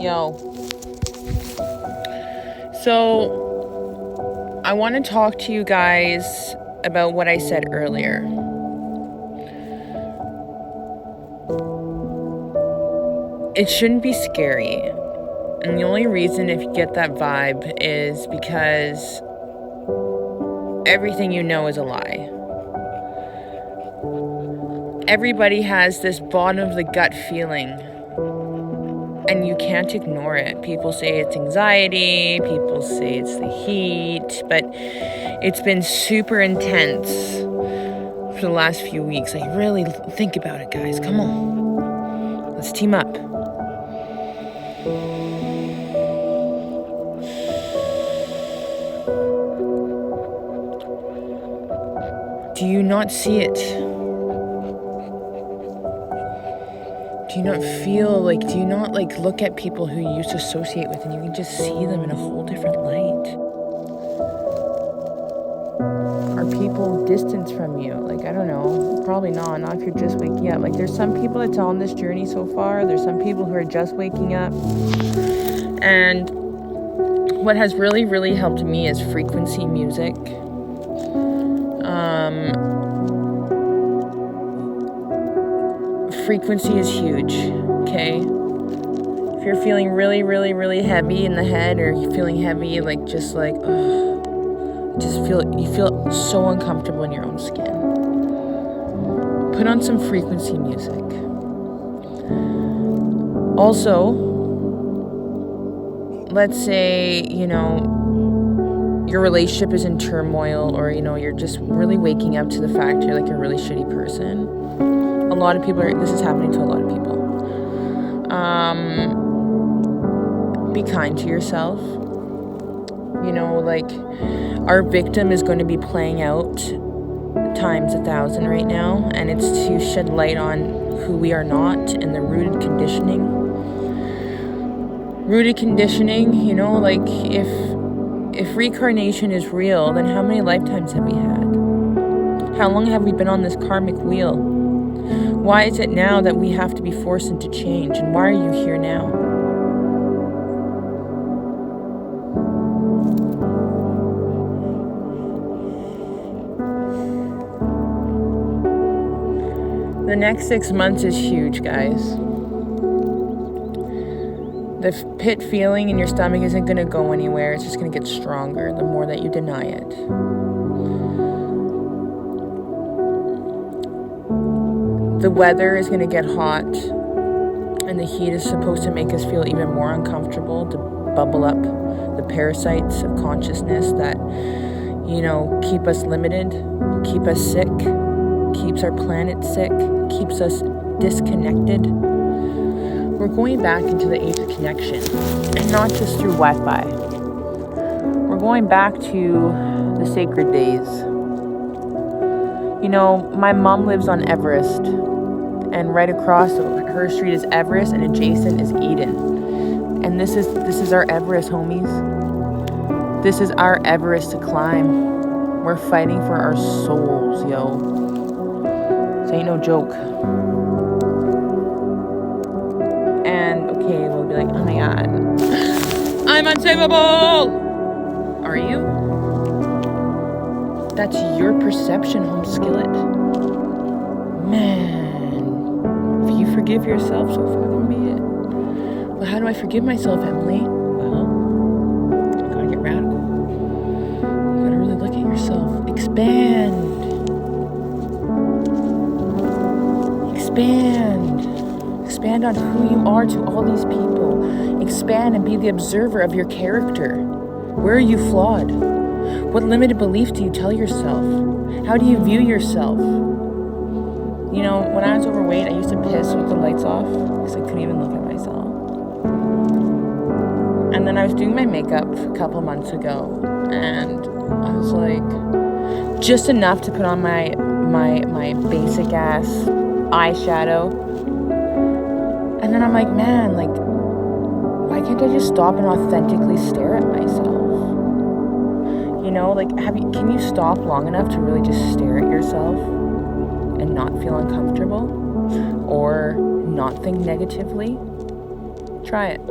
Yo. So, I want to talk to you guys about what I said earlier. It shouldn't be scary. And the only reason if you get that vibe is because everything you know is a lie. Everybody has this bottom of the gut feeling, and you can't ignore it. People say it's anxiety, people say it's the heat, but it's been super intense for the last few weeks. Like, really think about it, guys. Come on. Let's team up. Do you not see it? Do you not feel like, do you not look at people who you used to associate with and you can just see them in a whole different light? Are people distant from you? I don't know. Probably not if you're just waking up. There's some people that's on this journey so far. There's some people who are just waking up. And what has really, really helped me is frequency music. Frequency is huge, okay? If you're feeling really, really, really heavy in the head, or you're feeling heavy, you feel so uncomfortable in your own skin, put on some frequency music. Also, let's say, your relationship is in turmoil, or, you're just really waking up to the fact you're a really shitty person. A lot of people this is happening to a lot of people. Be kind to yourself. Our victim is going to be playing out times 1,000 right now, and it's to shed light on who we are not and the rooted conditioning. If reincarnation is real, then how many lifetimes have we had? How long have we been on this karmic wheel? Why is it now that we have to be forced into change? And why are you here now? The next 6 months is huge, guys. The pit feeling in your stomach isn't going to go anywhere. It's just going to get stronger the more that you deny it. The weather is going to get hot, and the heat is supposed to make us feel even more uncomfortable, to bubble up the parasites of consciousness that, keep us limited, keep us sick, keeps our planet sick, keeps us disconnected. We're going back into the age of connection, and not just through Wi-Fi. We're going back to the sacred days. My mom lives on Everest, and right across her street is Everest, and adjacent is Eden. And this is our Everest, homies. This is our Everest to climb. We're fighting for our souls, yo. This ain't no joke. And okay, we'll be like, oh my god, I'm unsavable. Are you? That's your perception, home skillet. Man, if you forgive yourself, so fucking be it. Well, how do I forgive myself, Emily? Well, you gotta get radical. You gotta really look at yourself. Expand. Expand on who you are to all these people. Expand and be the observer of your character. Where are you flawed? What limited belief do you tell yourself? How do you view yourself? When I was overweight, I used to piss with the lights off because I couldn't even look at myself. And then I was doing my makeup a couple months ago, and I was just enough to put on my basic ass eyeshadow. And then I'm man, why can't I just stop and authentically stare at myself? Can you stop long enough to really just stare at yourself and not feel uncomfortable or not think negatively? Try it.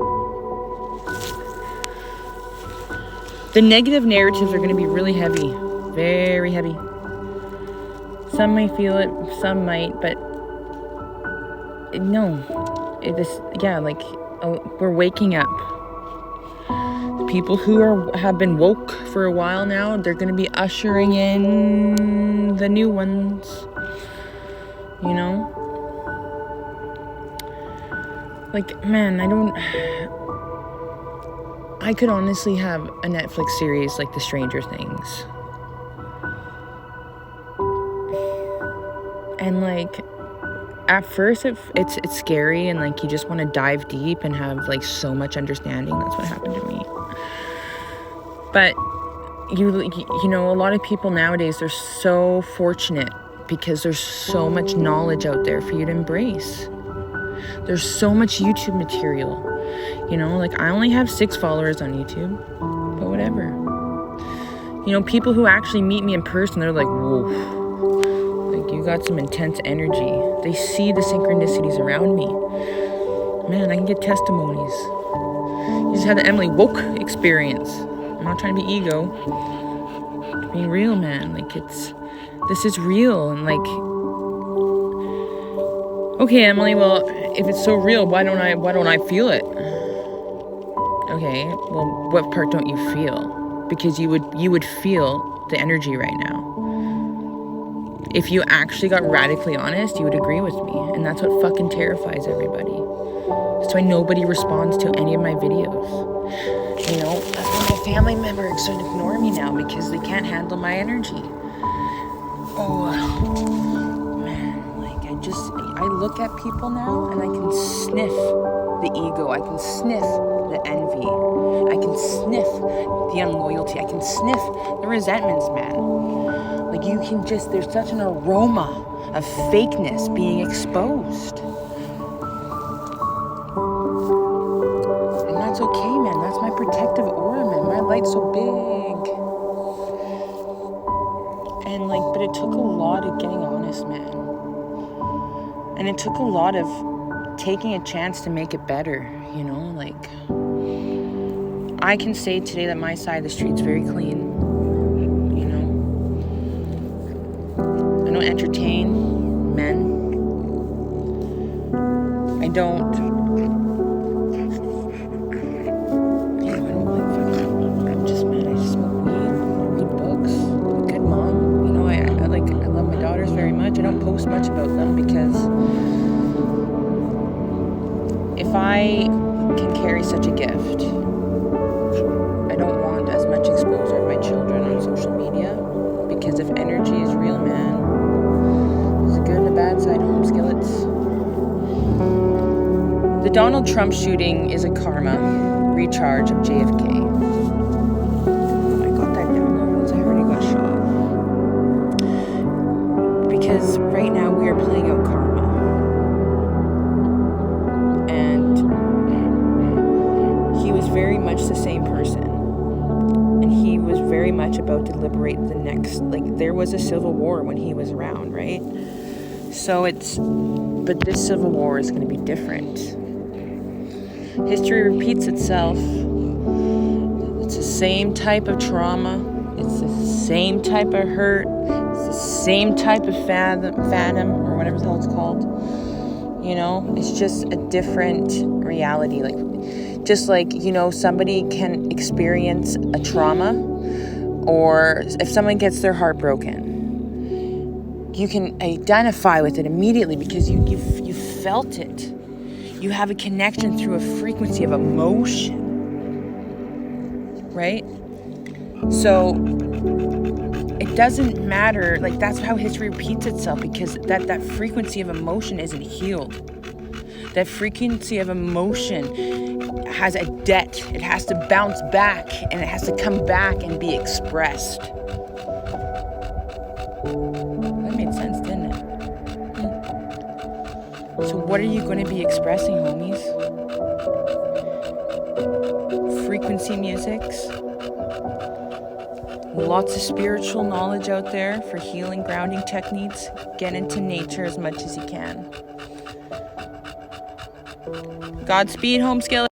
The negative narratives are going to be really heavy, very heavy. Some may feel it, some might, but no. We're waking up. The people who have been woke for a while now, they're going to be ushering in the new ones, you know? Like, man, I could honestly have a Netflix series like The Stranger Things. And like, at first it's scary, and like you just want to dive deep and have like so much understanding. That's what happened to me. But you know, a lot of people nowadays, they're so fortunate because there's so much knowledge out there for you to embrace. There's so much YouTube material. You know, like I only have 6 followers on YouTube, but whatever. You know, people who actually meet me in person, they're like, whoa. You got some intense energy. They see the synchronicities around me. Man, I can get testimonies. You just had the Emily Woke experience. I'm not trying to be ego. It's being real, man. Like, this is real. And like, okay, Emily, well, if it's so real, why don't I feel it? Okay, well, what part don't you feel? Because you would feel the energy right now. If you actually got radically honest, you would agree with me. And that's what fucking terrifies everybody. That's why nobody responds to any of my videos. You know, that's why my family members start to ignore me now because they can't handle my energy. Oh, man, like I look at people now and I can sniff the ego. I can sniff the envy. I can sniff the unloyalty. I can sniff the resentments, man. Like there's such an aroma of fakeness being exposed. And that's okay, man. That's my protective aura, man. My light's so big. And like, but it took a lot of getting honest, man. And it took a lot of taking a chance to make it better, you know? Like, I can say today that my side of the street's very clean. I don't entertain men. I don't I just smoke weed, I read books, I'm a good mom. You know, I love my daughters very much. I don't post much about them because if I can carry such a gift, I don't want as much exposure of my children on social media, because if energy is real, man, good and the bad side, home skillets. The Donald Trump shooting is a karma recharge of JFK. I got that download once I heard he got shot. Because right now we are playing out karma. And he was very much the same person. And he was very much about to liberate the next, like, there was a civil war when he was around, right? So but this civil war is going to be different. History repeats itself. It's the same type of trauma. It's the same type of hurt. It's the same type of phantom or whatever the hell it's called. You know, it's just a different reality. Like, just like, you know, somebody can experience a trauma, or if someone gets their heart broken, you can identify with it immediately because you felt it. You have a connection through a frequency of emotion, right? So it doesn't matter. Like, that's how history repeats itself, because that frequency of emotion isn't healed. That frequency of emotion has a debt. It has to bounce back, and it has to come back and be expressed. That made sense, didn't it? So what are you going to be expressing, homies? Frequency musics. Lots of spiritual knowledge out there for healing, grounding techniques. Get into nature as much as you can. Godspeed, home skillet.